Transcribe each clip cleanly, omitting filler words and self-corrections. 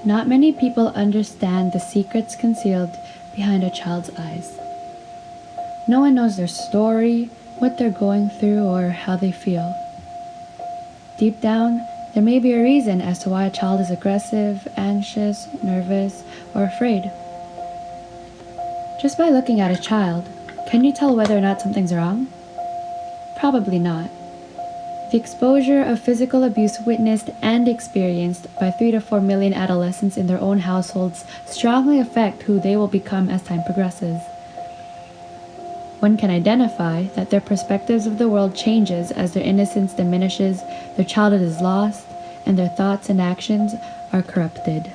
Not many people understand the secrets concealed behind a child's eyes. No one knows their story, what they're going through, or how they feel. Deep down, there may be a reason as to why a child is aggressive, anxious, nervous, or afraid. Just by looking at a child, can you tell whether or not something's wrong? Probably not. The exposure of physical abuse witnessed and experienced by 3 to 4 million adolescents in their own households strongly affect who they will become as time progresses. One can identify that their perspectives of the world changes as their innocence diminishes, their childhood is lost, and their thoughts and actions are corrupted.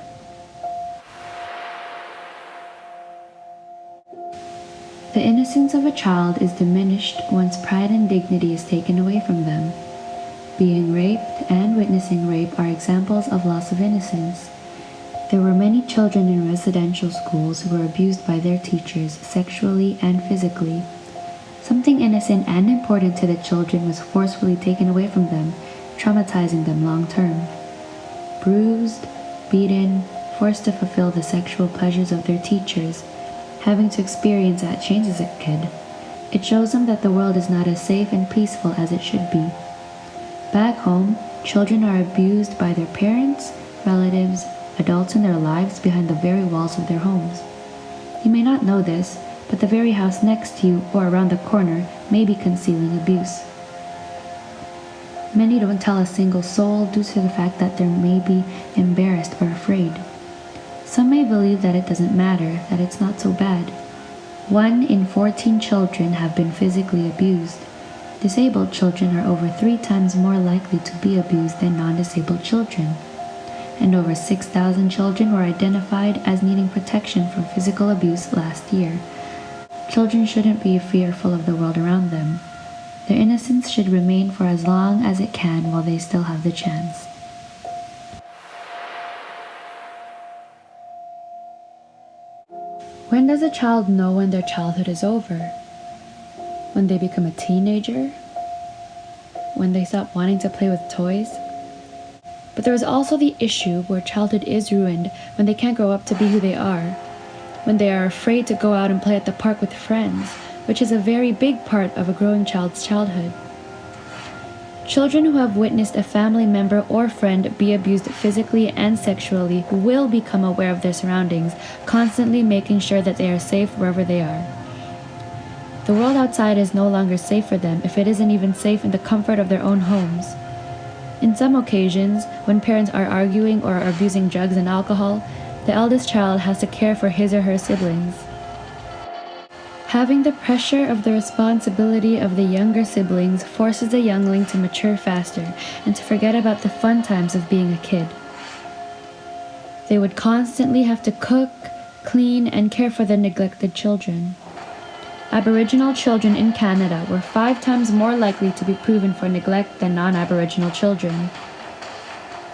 The innocence of a child is diminished once pride and dignity is taken away from them. Being raped and witnessing rape are examples of loss of innocence. There were many children in residential schools who were abused by their teachers sexually and physically. Something innocent and important to the children was forcefully taken away from them, traumatizing them long term. Bruised, beaten, forced to fulfill the sexual pleasures of their teachers, having to experience that changes a kid. It shows them that the world is not as safe and peaceful as it should be. Back home, children are abused by their parents, relatives, adults in their lives behind the very walls of their homes. You may not know this, but the very house next to you or around the corner may be concealing abuse. Many don't tell a single soul due to the fact that they may be embarrassed or afraid. Some may believe that it doesn't matter, that it's not so bad. 1 in 14 children have been physically abused. Disabled children are over 3 times more likely to be abused than non-disabled children. And over 6,000 children were identified as needing protection from physical abuse last year. Children shouldn't be fearful of the world around them. Their innocence should remain for as long as it can while they still have the chance. When does a child know when their childhood is over? When they become a teenager? When they stop wanting to play with toys? But there is also the issue where childhood is ruined when they can't grow up to be who they are. When they are afraid to go out and play at the park with friends, which is a very big part of a growing child's childhood. Children who have witnessed a family member or friend be abused physically and sexually will become aware of their surroundings, constantly making sure that they are safe wherever they are. The world outside is no longer safe for them if it isn't even safe in the comfort of their own homes. In some occasions, when parents are arguing or are abusing drugs and alcohol, the eldest child has to care for his or her siblings. Having the pressure of the responsibility of the younger siblings forces the youngling to mature faster and to forget about the fun times of being a kid. They would constantly have to cook, clean, and care for the neglected children. Aboriginal children in Canada were 5 times more likely to be proven for neglect than non-Aboriginal children.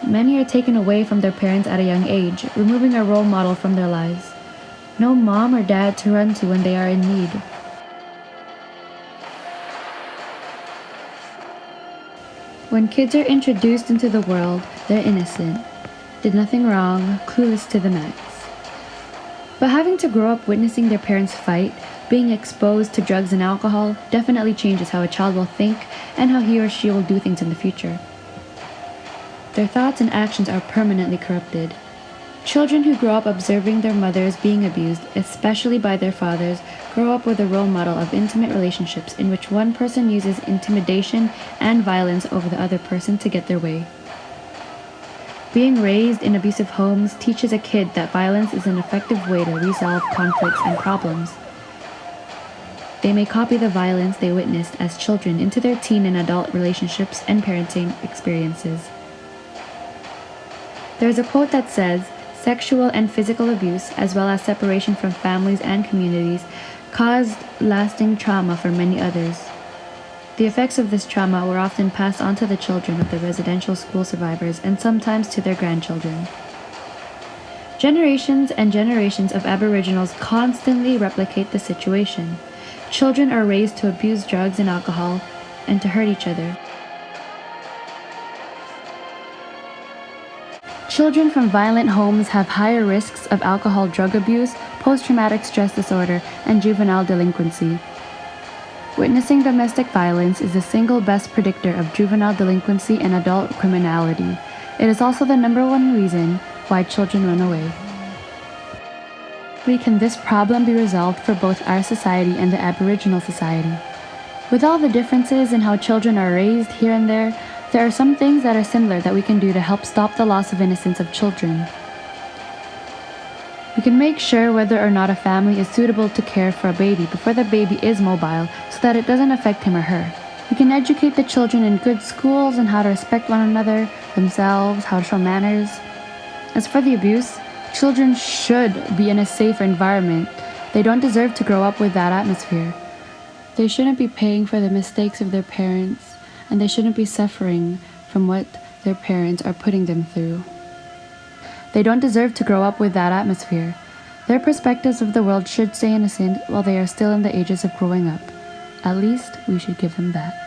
Many are taken away from their parents at a young age, removing a role model from their lives. No mom or dad to run to when they are in need. When kids are introduced into the world, they're innocent, did nothing wrong, clueless to the max. But having to grow up witnessing their parents fight, being exposed to drugs and alcohol, definitely changes how a child will think and how he or she will do things in the future. Their thoughts and actions are permanently corrupted. Children who grow up observing their mothers being abused, especially by their fathers, grow up with a role model of intimate relationships in which one person uses intimidation and violence over the other person to get their way. Being raised in abusive homes teaches a kid that violence is an effective way to resolve conflicts and problems. They may copy the violence they witnessed as children into their teen and adult relationships and parenting experiences. There is a quote that says, "Sexual and physical abuse, as well as separation from families and communities, caused lasting trauma for many others. The effects of this trauma were often passed on to the children of the residential school survivors and sometimes to their grandchildren." Generations and generations of Aboriginals constantly replicate the situation. Children are raised to abuse drugs and alcohol and to hurt each other. Children from violent homes have higher risks of alcohol drug abuse, post-traumatic stress disorder, and juvenile delinquency. Witnessing domestic violence is the single best predictor of juvenile delinquency and adult criminality. It is also the #1 reason why children run away. How can this problem be resolved for both our society and the Aboriginal society? With all the differences in how children are raised here and there are some things that are similar that we can do to help stop the loss of innocence of children. We can make sure whether or not a family is suitable to care for a baby before the baby is mobile so that it doesn't affect him or her. We can educate the children in good schools on how to respect one another, themselves, how to show manners. As for the abuse, children should be in a safer environment. They don't deserve to grow up with that atmosphere. They shouldn't be paying for the mistakes of their parents, and they shouldn't be suffering from what their parents are putting them through. They don't deserve to grow up with that atmosphere. Their perspectives of the world should stay innocent while they are still in the ages of growing up. At least we should give them that.